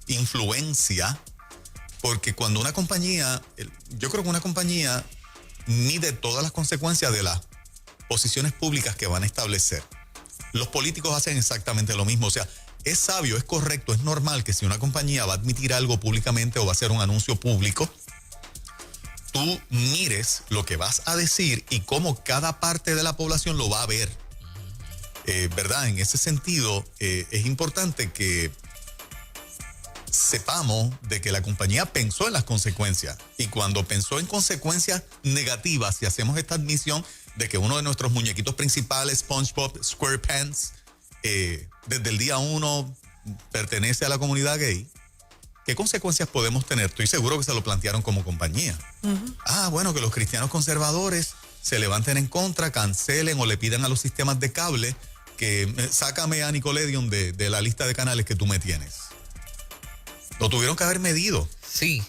influencia, porque cuando una compañía, yo creo que una compañía mide todas las consecuencias de las posiciones públicas que van a establecer. Los políticos hacen exactamente lo mismo. O sea, es sabio, es correcto, es normal que si una compañía va a admitir algo públicamente o va a hacer un anuncio público, tú mires lo que vas a decir y cómo cada parte de la población lo va a ver. ¿Verdad? En ese sentido, es importante que sepamos de que la compañía pensó en las consecuencias, y cuando pensó en consecuencias negativas, si hacemos esta admisión de que uno de nuestros muñequitos principales, SpongeBob SquarePants, desde el día 1 pertenece a la comunidad gay, ¿qué consecuencias podemos tener? Estoy seguro que se lo plantearon como compañía. Bueno, que los cristianos conservadores se levanten en contra, cancelen o le pidan a los sistemas de cable que sácame a Nickelodeon de la lista de canales que tú me tienes. Lo tuvieron que haber medido. Sí.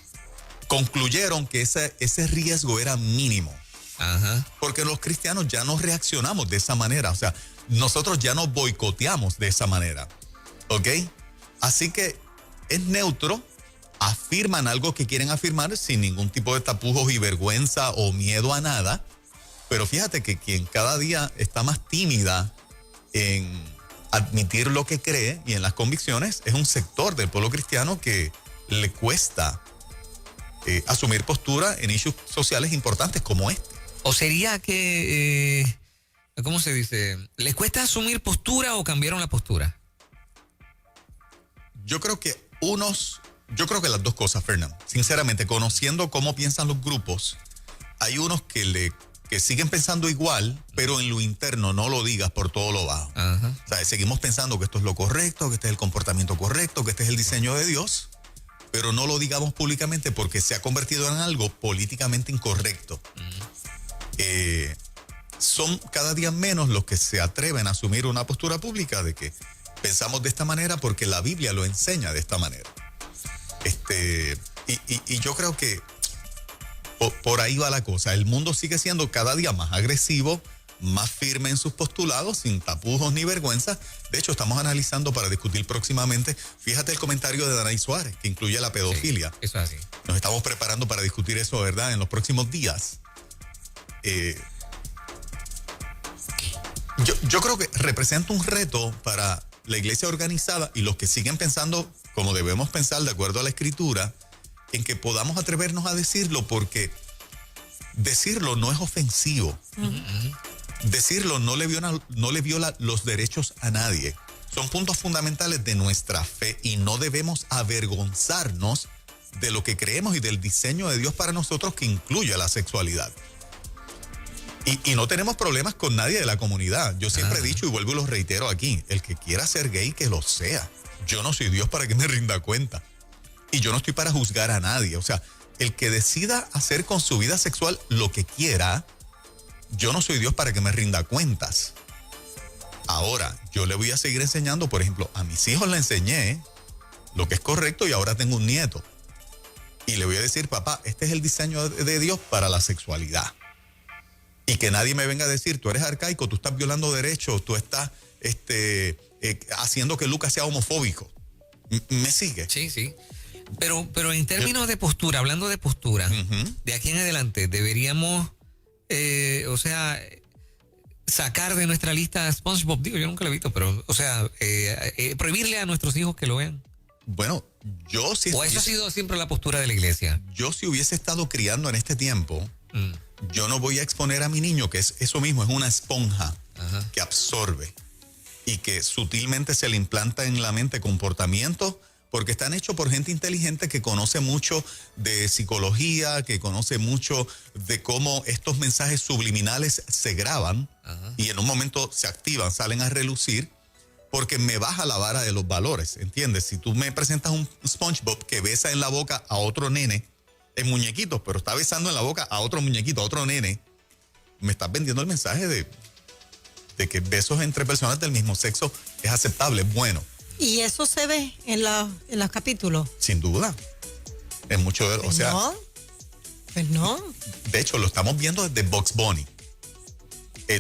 Concluyeron que ese riesgo era mínimo. Ajá. Porque los cristianos ya no reaccionamos de esa manera. O sea, nosotros ya nos boicoteamos de esa manera. ¿Ok? Así que es neutro, afirman algo que quieren afirmar sin ningún tipo de tapujos y vergüenza o miedo a nada. Pero fíjate que quien cada día está más tímida en admitir lo que cree y en las convicciones es un sector del pueblo cristiano que le cuesta asumir postura en issues sociales importantes como este. ¿O sería que, cómo se dice, les cuesta asumir postura o cambiaron la postura? Yo creo que las dos cosas, Fernando. Sinceramente, conociendo cómo piensan los grupos, hay unos que siguen pensando igual, pero en lo interno no lo digas por todo lo bajo. Ajá. O sea, seguimos pensando que esto es lo correcto, que este es el comportamiento correcto, que este es el diseño de Dios, pero no lo digamos públicamente porque se ha convertido en algo políticamente incorrecto. Son cada día menos los que se atreven a asumir una postura pública de que pensamos de esta manera porque la Biblia lo enseña de esta manera. Y yo creo que por ahí va la cosa. El mundo sigue siendo cada día más agresivo, más firme en sus postulados, sin tapujos ni vergüenza. De hecho, estamos analizando para discutir próximamente, fíjate el comentario de Danay Suárez, que incluye la pedofilia. Sí, eso es así. Nos estamos preparando para discutir eso, ¿verdad?, en los próximos días. Yo creo que representa un reto para la iglesia organizada y los que siguen pensando como debemos pensar de acuerdo a la Escritura, en que podamos atrevernos a decirlo, porque decirlo no es ofensivo. Decirlo no le viola los derechos a nadie. Son puntos fundamentales de nuestra fe y no debemos avergonzarnos de lo que creemos y del diseño de Dios para nosotros, que incluye la sexualidad. Y no tenemos problemas con nadie de la comunidad. Yo siempre he dicho y vuelvo y lo reitero aquí, el que quiera ser gay, que lo sea. Yo no soy Dios para que me rinda cuenta. Y yo no estoy para juzgar a nadie. O sea, el que decida hacer con su vida sexual lo que quiera, yo no soy Dios para que me rinda cuentas. Ahora, yo le voy a seguir enseñando, por ejemplo, a mis hijos le enseñé lo que es correcto y ahora tengo un nieto. Y le voy a decir, papá, este es el diseño de Dios para la sexualidad. Y que nadie me venga a decir, tú eres arcaico, tú estás violando derechos, tú estás haciendo que Lucas sea homofóbico. ¿Me sigue? Sí, sí. Pero en términos de postura, hablando de postura, de aquí en adelante deberíamos, sacar de nuestra lista a SpongeBob. Digo, yo nunca lo he visto, pero, prohibirle a nuestros hijos que lo vean. Bueno, yo sí. ¿O eso ha sido siempre la postura de la iglesia? Yo, si hubiese estado criando en este tiempo, yo no voy a exponer a mi niño, que es eso mismo, es una esponja que absorbe y que sutilmente se le implanta en la mente comportamientos, porque están hechos por gente inteligente que conoce mucho de psicología, que conoce mucho de cómo estos mensajes subliminales se graban y en un momento se activan, salen a relucir, porque me baja la vara de los valores, ¿entiendes? Si tú me presentas un SpongeBob que besa en la boca a otro nene, en muñequitos, pero está besando en la boca a otro muñequito, a otro nene, me estás vendiendo el mensaje de que besos entre personas del mismo sexo es aceptable, bueno. ¿Y eso se ve en los capítulos? Sin duda. En mucho de, Pues no. Pues no. De hecho, lo estamos viendo desde Bugs Bunny.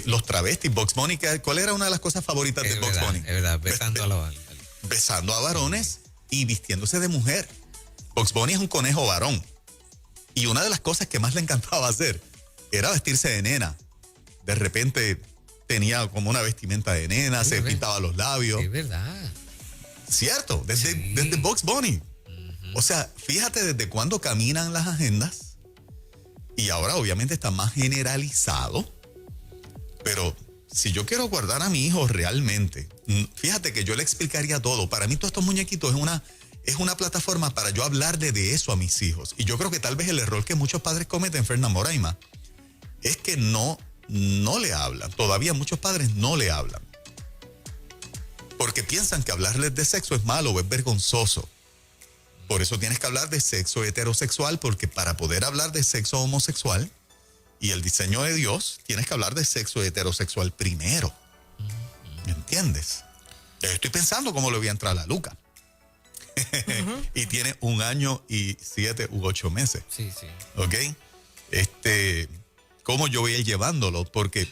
Los travestis, Bugs Bunny, ¿cuál era una de las cosas favoritas de Bugs Bunny? Es verdad, besando a los... Besando a varones y vistiéndose de mujer. Bugs Bunny es un conejo varón. Y una de las cosas que más le encantaba hacer era vestirse de nena. De repente tenía como una vestimenta de nena, se pintaba los labios. Es verdad. Cierto, desde Bugs Bunny. O sea, fíjate desde cuándo caminan las agendas. Y ahora obviamente está más generalizado. Pero si yo quiero guardar a mi hijo realmente, fíjate que yo le explicaría todo. Para mí todos estos muñequitos es una plataforma para yo hablarle de eso a mis hijos. Y yo creo que tal vez el error que muchos padres cometen, Fernán Moraima, es que no le hablan. Todavía muchos padres no le hablan. Porque piensan que hablarles de sexo es malo o es vergonzoso. Por eso tienes que hablar de sexo heterosexual, porque para poder hablar de sexo homosexual y el diseño de Dios, tienes que hablar de sexo heterosexual primero. ¿Me entiendes? Estoy pensando cómo le voy a entrar a Luca. Y tiene 1 año y 7 u 8 meses. Sí, sí. ¿Ok? ¿Cómo yo voy a ir llevándolo? Porque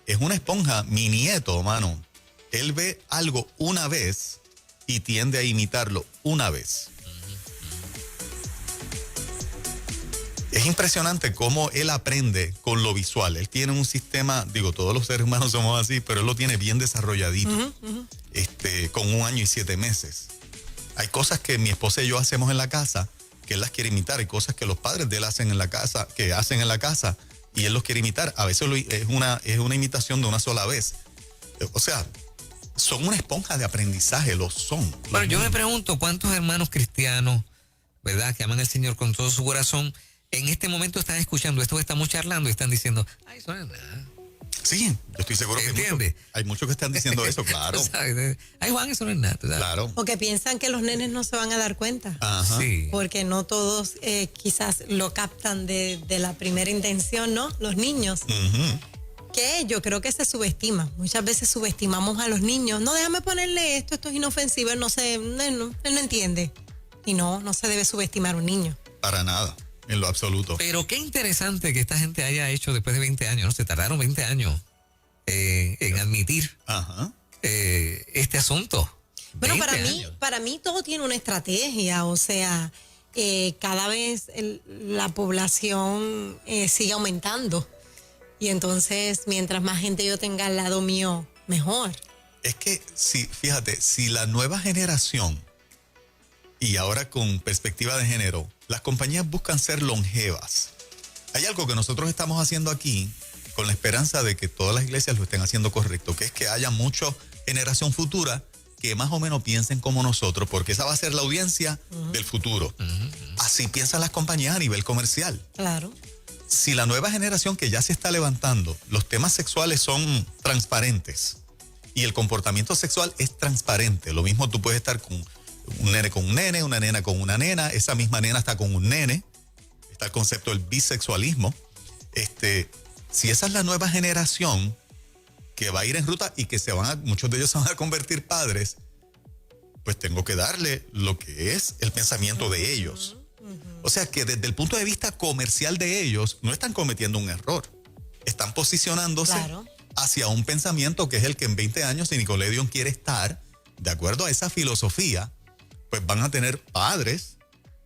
es una esponja. Mi nieto, mano, él ve algo una vez y tiende a imitarlo una vez. Es impresionante cómo él aprende con lo visual. Él tiene un sistema, digo, todos los seres humanos somos así, pero él lo tiene bien desarrolladito. Con 1 año y 7 meses. Hay cosas que mi esposa y yo hacemos en la casa que él las quiere imitar. Hay cosas que los padres de él hacen en la casa, y él los quiere imitar. A veces es una imitación de una sola vez. O sea, son una esponja de aprendizaje, lo son. Bueno, yo me pregunto cuántos hermanos cristianos, ¿verdad?, que aman al Señor con todo su corazón, en este momento están escuchando esto que estamos charlando y están diciendo, ay, eso no es nada. Sí, yo estoy seguro que hay muchos que están diciendo eso, claro. Ay, Juan, eso no es nada. Claro. Porque piensan que los nenes no se van a dar cuenta. Ajá. Sí. Porque no todos quizás lo captan de la primera intención, ¿no? Los niños. Que yo creo que se subestima. Muchas veces subestimamos a los niños. No, déjame ponerle esto es inofensivo. Él él no entiende. Y no se debe subestimar a un niño. Para nada, en lo absoluto. Pero qué interesante que esta gente haya hecho después de 20 años, ¿no? Se tardaron 20 años en admitir este asunto. Bueno, 20 años. para mí todo tiene una estrategia. O sea, cada vez la población sigue aumentando. Y entonces, mientras más gente yo tenga al lado mío, mejor. Es que, fíjate, si la nueva generación, y ahora con perspectiva de género, las compañías buscan ser longevas. Hay algo que nosotros estamos haciendo aquí con la esperanza de que todas las iglesias lo estén haciendo correcto, que es que haya mucha generación futura que más o menos piensen como nosotros, porque esa va a ser la audiencia del futuro. Así piensan las compañías a nivel comercial. Claro. Si la nueva generación que ya se está levantando, los temas sexuales son transparentes y el comportamiento sexual es transparente. Lo mismo tú puedes estar con un nene con un nene, una nena con una nena, esa misma nena está con un nene. Está el concepto del bisexualismo. Si esa es la nueva generación que va a ir en ruta y que muchos de ellos se van a convertir padres, pues tengo que darle lo que es el pensamiento de ellos. O sea que desde el punto de vista comercial de ellos, no están cometiendo un error. Están posicionándose hacia un pensamiento que es el que en 20 años, si Nickelodeon quiere estar, de acuerdo a esa filosofía, pues van a tener padres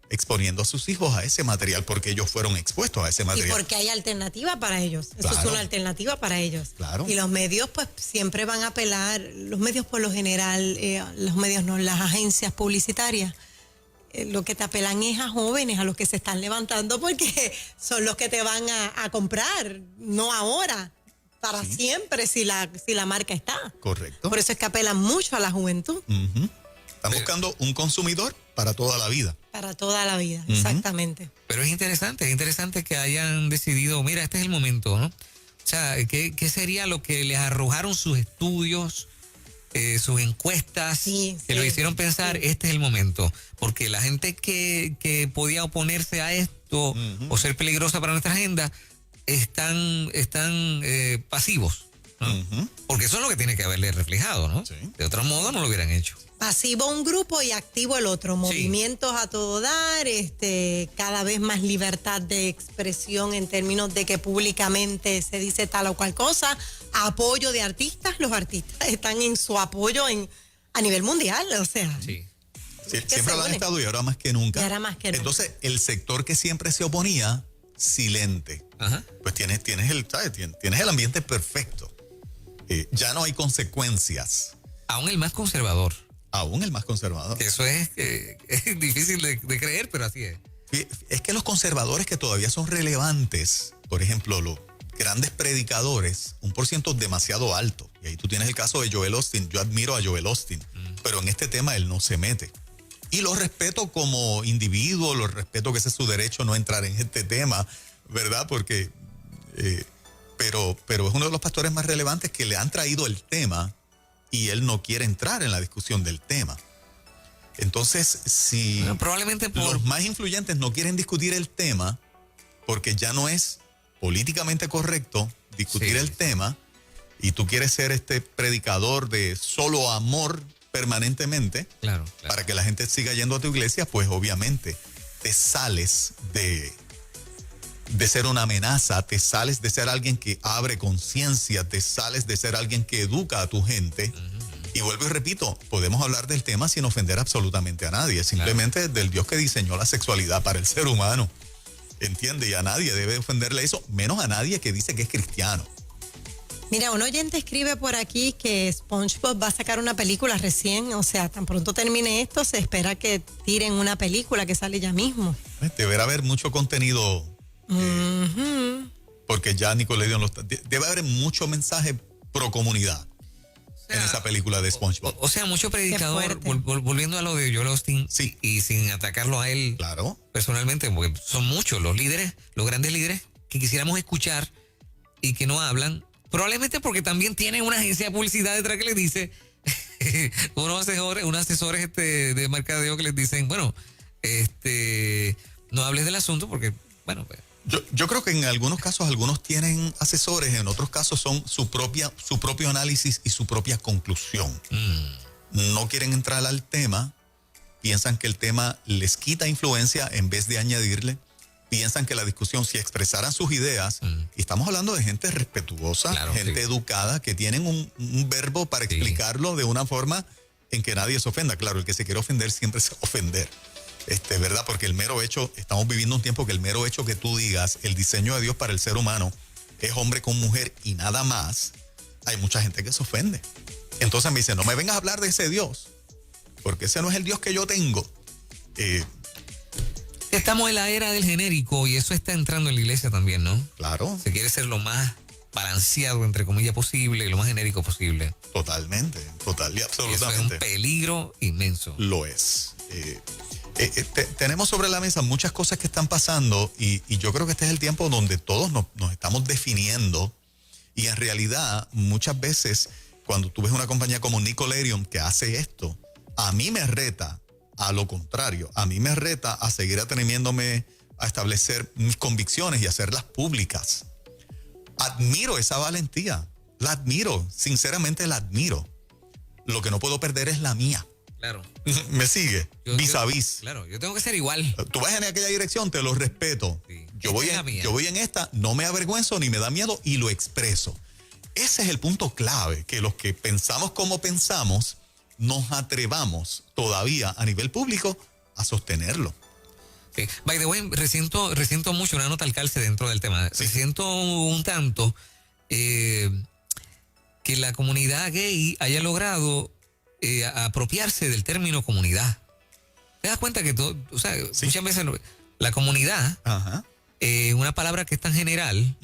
exponiendo a sus hijos a ese material porque ellos fueron expuestos a ese material. Y porque hay alternativa para ellos. Eso es una alternativa para ellos. Claro. Y los medios pues siempre van a apelar, los medios por lo general, los medios no, las agencias publicitarias, lo que te apelan es a jóvenes, a los que se están levantando porque son los que te van a comprar, no ahora, para siempre si la marca está. Correcto. Por eso es que apelan mucho a la juventud. Están buscando un consumidor para toda la vida. Para toda la vida, exactamente. Pero es interesante que hayan decidido, mira, este es el momento, ¿no? O sea, ¿qué sería lo que les arrojaron sus estudios, sus encuestas, que lo hicieron pensar, este es el momento? Porque la gente que podía oponerse a esto o ser peligrosa para nuestra agenda, están pasivos, ¿no? Porque eso es lo que tiene que haberle reflejado, ¿no? Sí. De otro modo no lo hubieran hecho. Pasivo un grupo y activo el otro. Movimientos a todo dar, cada vez más libertad de expresión en términos de que públicamente se dice tal o cual cosa. Apoyo de artistas. Los artistas están en su apoyo a nivel mundial, o sea. Sí. Tú Sí, siempre lo han estado y ahora más que nunca. Y ahora más que nunca. Entonces, el sector que siempre se oponía, silente. Ajá. Pues tienes el ambiente perfecto. Ya no hay consecuencias. Aún el más conservador. Aún el más conservador. Eso es difícil de creer, pero así es. Es que los conservadores que todavía son relevantes, por ejemplo, los grandes predicadores, 1% demasiado alto. Y ahí tú tienes el caso de Joel Osteen. Yo admiro a Joel Osteen, pero en este tema él no se mete. Y lo respeto como individuo, lo respeto que ese es su derecho no entrar en este tema, ¿verdad? Porque, pero es uno de los pastores más relevantes que le han traído el tema y él no quiere entrar en la discusión del tema. Entonces, si probablemente los más influyentes no quieren discutir el tema, porque ya no es políticamente correcto discutir el tema, y tú quieres ser este predicador de solo amor permanentemente, claro. para que la gente siga yendo a tu iglesia, pues obviamente te sales de ser una amenaza, te sales de ser alguien que abre conciencia, te sales de ser alguien que educa a tu gente. Y vuelvo y repito, podemos hablar del tema sin ofender absolutamente a nadie, simplemente del Dios que diseñó la sexualidad para el ser humano. ¿Entiende? Y a nadie debe ofenderle eso, menos a nadie que dice que es cristiano. Mira, un oyente escribe por aquí que SpongeBob va a sacar una película recién, o sea, tan pronto termine esto, se espera que tiren una película que sale ya mismo. Deberá haber mucho contenido, porque ya Nickelodeon debe haber mucho mensaje pro comunidad en esa película de SpongeBob. O sea, mucho predicador, volviendo a lo de Joel Osteen, sí, y sin atacarlo a él personalmente, porque son muchos los líderes, los grandes líderes que quisiéramos escuchar y que no hablan, probablemente porque también tienen una agencia de publicidad detrás que les dice, unos asesores de mercadeo que les dicen, bueno, no hables del asunto porque, bueno, pues, Yo creo que en algunos casos algunos tienen asesores, en otros casos son su propio análisis y su propia conclusión. No quieren entrar al tema, piensan que el tema les quita influencia en vez de añadirle, piensan que la discusión, si expresaran sus ideas, y estamos hablando de gente respetuosa, gente educada, que tienen un verbo para explicarlo de una forma en que nadie se ofenda. Claro, el que se quiere ofender siempre se va a ofender. ¿Verdad? Porque el mero hecho, estamos viviendo un tiempo que el mero hecho que tú digas el diseño de Dios para el ser humano es hombre con mujer y nada más, hay mucha gente que se ofende. Entonces me dice, no me vengas a hablar de ese Dios, porque ese no es el Dios que yo tengo. Estamos en la era del genérico y eso está entrando en la iglesia también, ¿no? Claro. Se quiere ser lo más balanceado, entre comillas, posible, lo más genérico posible. Totalmente, total y absolutamente. Y eso es un peligro inmenso. Lo es. Tenemos sobre la mesa muchas cosas que están pasando y yo creo que este es el tiempo donde todos nos estamos definiendo, y en realidad muchas veces cuando tú ves una compañía como Nickelodeon que hace esto, a mí me reta a lo contrario, a mí me reta a seguir atreviéndome a establecer mis convicciones y hacerlas públicas. Admiro esa valentía, la admiro, sinceramente la admiro. Lo que no puedo perder es la mía. Claro. ¿Me sigue? Vis a vis. Claro, yo tengo que ser igual. Tú vas en aquella dirección, te lo respeto. Sí. Yo voy en esta, no me avergüenzo ni me da miedo y lo expreso. Ese es el punto clave, que los que pensamos como pensamos nos atrevamos todavía a nivel público a sostenerlo. Sí. By the way, resiento mucho una nota al calce dentro del tema. Sí. Resiento un tanto que la comunidad gay haya logrado apropiarse del término comunidad. ¿Te das cuenta que muchas veces la comunidad, una palabra que es tan general,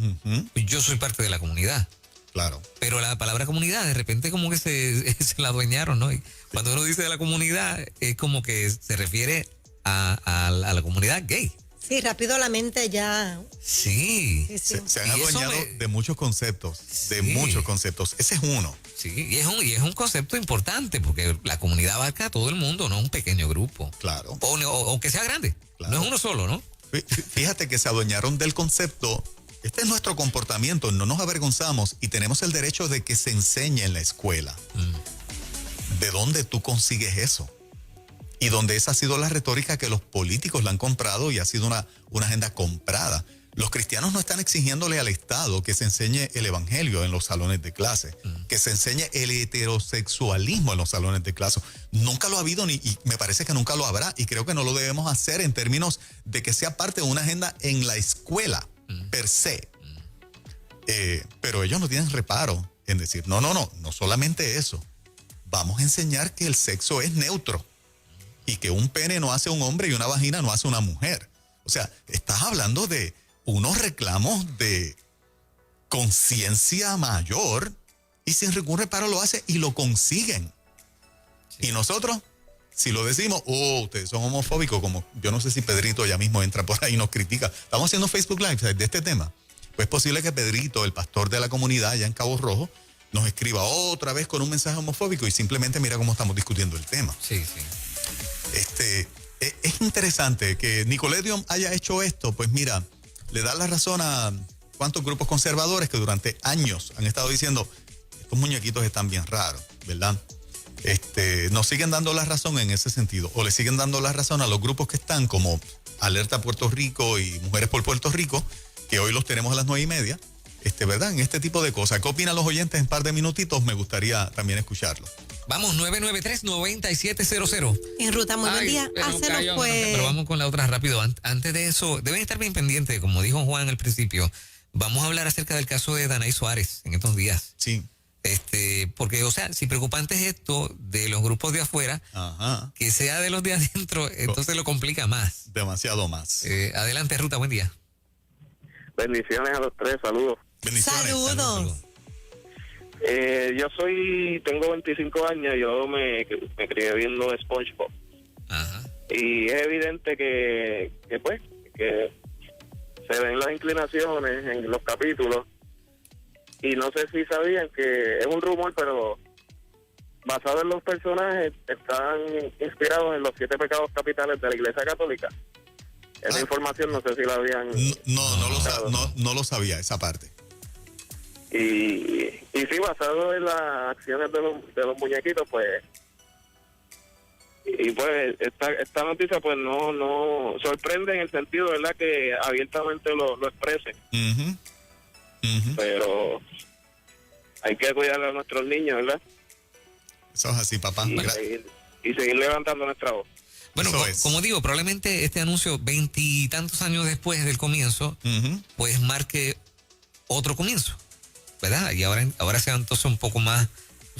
yo soy parte de la comunidad. Claro. Pero la palabra comunidad de repente como que se la adueñaron, ¿no? Y cuando uno dice de la comunidad es como que se refiere a la comunidad gay. Sí, rápido la mente ya. Sí. Se han adueñado de muchos conceptos, muchos conceptos. Ese es uno. Sí, y es un concepto importante porque la comunidad abarca a todo el mundo, no un pequeño grupo. Claro. O que sea grande. Claro. No es uno solo, ¿no? Fíjate que se adueñaron del concepto. Este es nuestro comportamiento, no nos avergonzamos y tenemos el derecho de que se enseñe en la escuela. ¿De dónde tú consigues eso? Y donde esa ha sido la retórica que los políticos la han comprado y ha sido una agenda comprada. Los cristianos no están exigiéndole al Estado que se enseñe el evangelio en los salones de clase, que se enseñe el heterosexualismo en los salones de clase. Nunca lo ha habido y me parece que nunca lo habrá, y creo que no lo debemos hacer en términos de que sea parte de una agenda en la escuela per se. Pero ellos no tienen reparo en decir, no solamente eso. Vamos a enseñar que el sexo es neutro y que un pene no hace un hombre y una vagina no hace una mujer. O sea, estás hablando de unos reclamos de conciencia mayor, y sin ningún reparo lo hace y lo consiguen. Sí. Y nosotros, si lo decimos, ustedes son homofóbicos, como yo no sé si Pedrito ya mismo entra por ahí y nos critica. Estamos haciendo Facebook Live de este tema. Pues es posible que Pedrito, el pastor de la comunidad allá en Cabo Rojo, nos escriba otra vez con un mensaje homofóbico, y simplemente mira cómo estamos discutiendo el tema. Sí, sí. Es interesante que Nicoledium haya hecho esto. Pues mira, le da la razón a cuántos grupos conservadores que durante años han estado diciendo, estos muñequitos están bien raros, ¿verdad? Nos siguen dando la razón en ese sentido, o le siguen dando la razón a los grupos que están como Alerta Puerto Rico y Mujeres por Puerto Rico, que hoy los tenemos a las 9:30, ¿verdad? En este tipo de cosas. ¿Qué opinan los oyentes en un par de minutitos? Me gustaría también escucharlo. Vamos, 993-9700. En ruta, muy buen día. Pero vamos con la otra rápido. Antes de eso, deben estar bien pendientes, como dijo Juan al principio. Vamos a hablar acerca del caso de Danay Suárez en estos días. Sí. Porque, o sea, si preocupante es esto de los grupos de afuera, que sea de los de adentro, entonces lo complica más. Demasiado más. Adelante, Ruta, buen día. Bendiciones a los tres, saludos. Bendiciones. Saludos. Tengo 25 años, yo me crié viendo SpongeBob. Ajá. Y es evidente que se ven las inclinaciones en los capítulos. Y no sé si sabían que es un rumor, pero basado en los personajes, están inspirados en los 7 pecados capitales de la Iglesia Católica. Esa información no sé si la habían... No lo sabía, esa parte. Y sí, basado en las acciones de los muñequitos, pues... Y pues esta noticia pues no sorprende en el sentido, ¿verdad?, que abiertamente lo expresen. Pero hay que cuidar a nuestros niños, ¿verdad? Eso es así, papá. Y seguir levantando nuestra voz. Bueno, como digo, probablemente este anuncio 20 y tantos años después del comienzo, pues marque otro comienzo, ¿verdad? Y ahora sea entonces un poco más,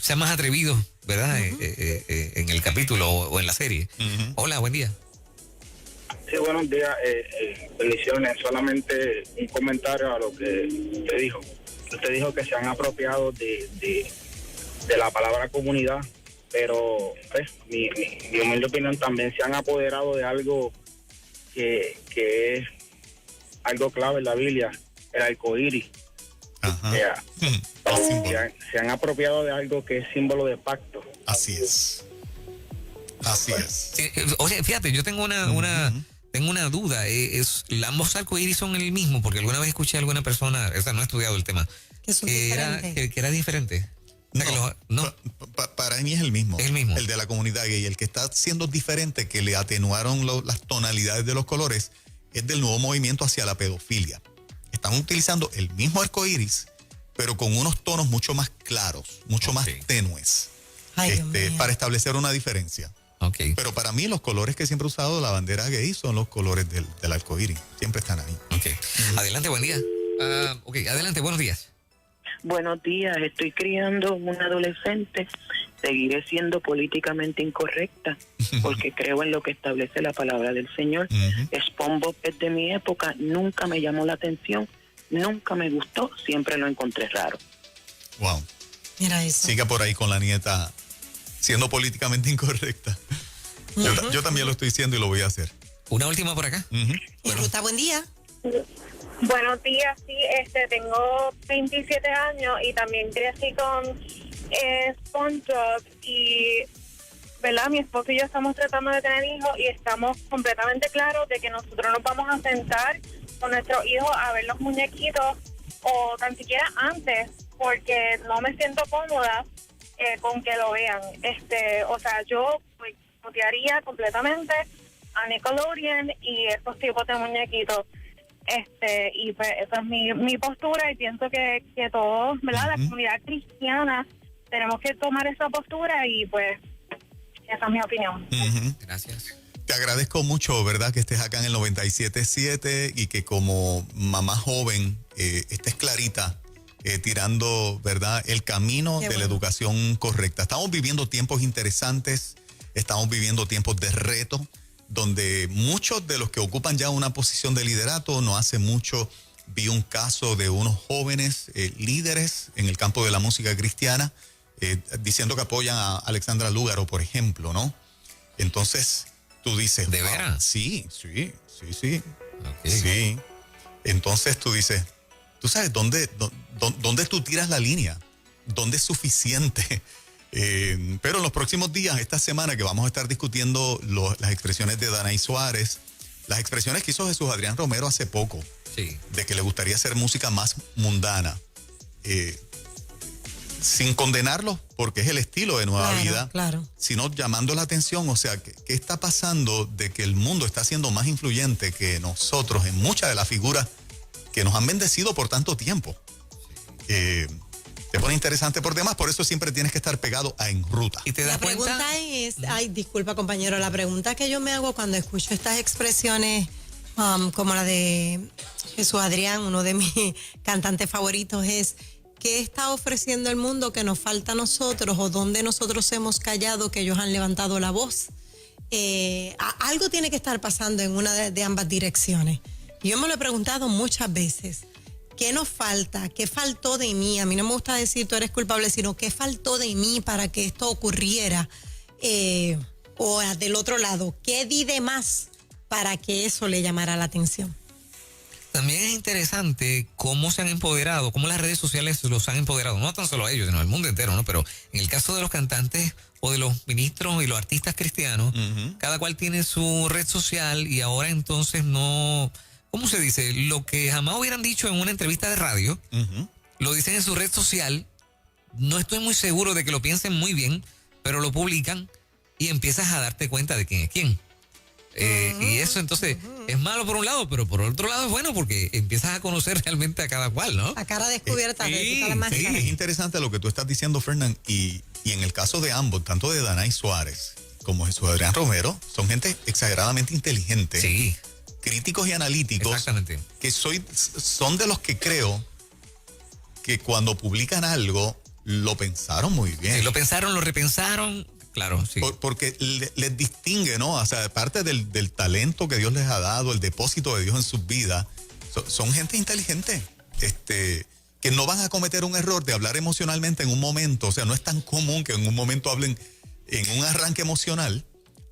sea más atrevido, ¿verdad? En el capítulo o en la serie. Hola, buen día. Sí, buenos días. Bendiciones. Solamente un comentario a lo que usted dijo. Usted dijo que se han apropiado de la palabra comunidad, pero pues, mi humilde opinión, también se han apoderado de algo que es algo clave en la Biblia, el arcoíris. Se han apropiado de algo que es símbolo de pacto. Así es. Sí, o sea, fíjate, yo tengo tengo una duda. ¿Ambos arcoíris son el mismo? Porque alguna vez escuché a alguna persona, o sea, no he estudiado el tema, que era diferente. O sea, para mí es el mismo. Es el mismo. El de la comunidad gay. El que está siendo diferente, que le atenuaron las tonalidades de los colores, es del nuevo movimiento hacia la pedofilia. Están utilizando el mismo arcoíris, pero con unos tonos mucho más claros, mucho más tenues, para establecer una diferencia. Pero para mí los colores que siempre he usado la bandera gay son los colores del arcoíris. Siempre están ahí. Adelante, buen día. Adelante, buenos días. Buenos días, estoy criando un adolescente. Seguiré siendo políticamente incorrecta porque creo en lo que establece la palabra del Señor. SpongeBob es de mi época, nunca me llamó la atención, nunca me gustó, siempre lo encontré raro. Wow. Mira eso. Siga por ahí con la nieta siendo políticamente incorrecta. Yo también lo estoy siendo y lo voy a hacer. Una última por acá. En ruta, buen día. Buenos días, sí, tengo 27 años y también crecí con SpongeBob y, ¿verdad? Mi esposo y yo estamos tratando de tener hijos y estamos completamente claros de que nosotros nos vamos a sentar con nuestros hijos a ver los muñequitos o tan siquiera antes, porque no me siento cómoda con que lo vean. O sea, yo boicotearía completamente a Nickelodeon y estos tipos de muñequitos. Y pues esa es mi postura, y pienso que todos, ¿verdad? La comunidad cristiana tenemos que tomar esa postura, y pues esa es mi opinión. Gracias. Te agradezco mucho, ¿verdad?, que estés acá en el 97.7 y que como mamá joven estés clarita tirando, ¿verdad?, el camino de la educación correcta. Estamos viviendo tiempos interesantes, estamos viviendo tiempos de reto, donde muchos de los que ocupan ya una posición de liderato, no hace mucho vi un caso de unos jóvenes líderes en el campo de la música cristiana, diciendo que apoyan a Alexandra Lúgaro, por ejemplo, ¿no? Entonces, tú dices... ¿De veras? Sí. Okay. Sí. Entonces tú dices, ¿tú sabes dónde tú tiras la línea? ¿Dónde es suficiente? Pero en los próximos días, esta semana que vamos a estar discutiendo las expresiones de Danay Suárez, las expresiones que hizo Jesús Adrián Romero hace poco, sí, de que le gustaría hacer música más mundana, sin condenarlo, porque es el estilo de Nueva Vida, sino llamando la atención, o sea, ¿qué está pasando de que el mundo está siendo más influyente que nosotros en muchas de las figuras que nos han bendecido por tanto tiempo? Te pone interesante por demás, por eso siempre tienes que estar pegado a En Ruta. ¿Y te das la pregunta cuenta? es, disculpa compañero, la pregunta que yo me hago cuando escucho estas expresiones como la de Jesús Adrián, uno de mis cantantes favoritos, es ¿qué está ofreciendo el mundo que nos falta a nosotros, o dónde nosotros hemos callado que ellos han levantado la voz? Algo tiene que estar pasando en una de ambas direcciones. Yo me lo he preguntado muchas veces. ¿Qué nos falta? ¿Qué faltó de mí? A mí no me gusta decir tú eres culpable, sino ¿qué faltó de mí para que esto ocurriera? O del otro lado, ¿qué di de más para que eso le llamara la atención? También es interesante cómo se han empoderado, cómo las redes sociales los han empoderado, no tan solo a ellos, sino al mundo entero, ¿no? Pero en el caso de los cantantes o de los ministros y los artistas cristianos, cada cual tiene su red social, y ahora entonces no... ¿Cómo se dice? Lo que jamás hubieran dicho en una entrevista de radio, lo dicen en su red social. No estoy muy seguro de que lo piensen muy bien, pero lo publican y empiezas a darte cuenta de quién es quién. Y eso entonces es malo por un lado, pero por otro lado es bueno porque empiezas a conocer realmente a cada cual, ¿no? A cara descubierta, Sí, es interesante lo que tú estás diciendo, Fernán, y en el caso de ambos, tanto de Danay Suárez como Jesús Adrián Romero, son gente exageradamente inteligente. Sí. Críticos y analíticos. Exactamente. Que son de los que creo que cuando publican algo lo pensaron muy bien. Sí, lo pensaron, lo repensaron, claro, sí. Porque les distingue, ¿no? O sea, parte del talento que Dios les ha dado, el depósito de Dios en sus vidas, son gente inteligente, que no van a cometer un error de hablar emocionalmente en un momento. O sea, no es tan común que en un momento hablen en un arranque emocional,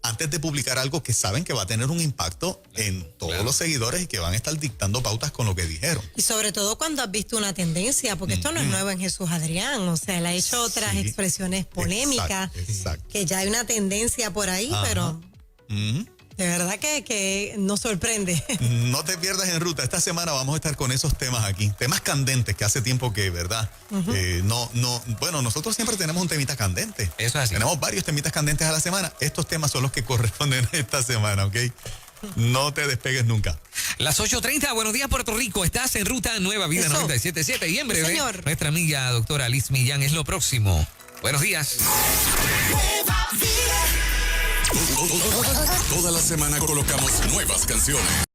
antes de publicar algo que saben que va a tener un impacto en todos los seguidores y que van a estar dictando pautas con lo que dijeron. Y sobre todo cuando has visto una tendencia, porque esto no es nuevo en Jesús Adrián, o sea, él ha hecho otras expresiones polémicas, exacto. Que ya hay una tendencia por ahí, pero de verdad que nos sorprende. No te pierdas En Ruta. Esta semana vamos a estar con esos temas aquí, temas candentes que hace tiempo que, ¿verdad? Bueno, nosotros siempre tenemos un temita candente. Eso es así. Tenemos varios temitas candentes a la semana. Estos temas son los que corresponden esta semana, ¿ok? No te despegues nunca. Las 8:30, buenos días Puerto Rico, estás en Ruta Nueva Vida 97.7 y en breve nuestra amiga doctora Liz Millán es lo próximo. Buenos días. Nueva Vida. Toda la semana colocamos nuevas canciones.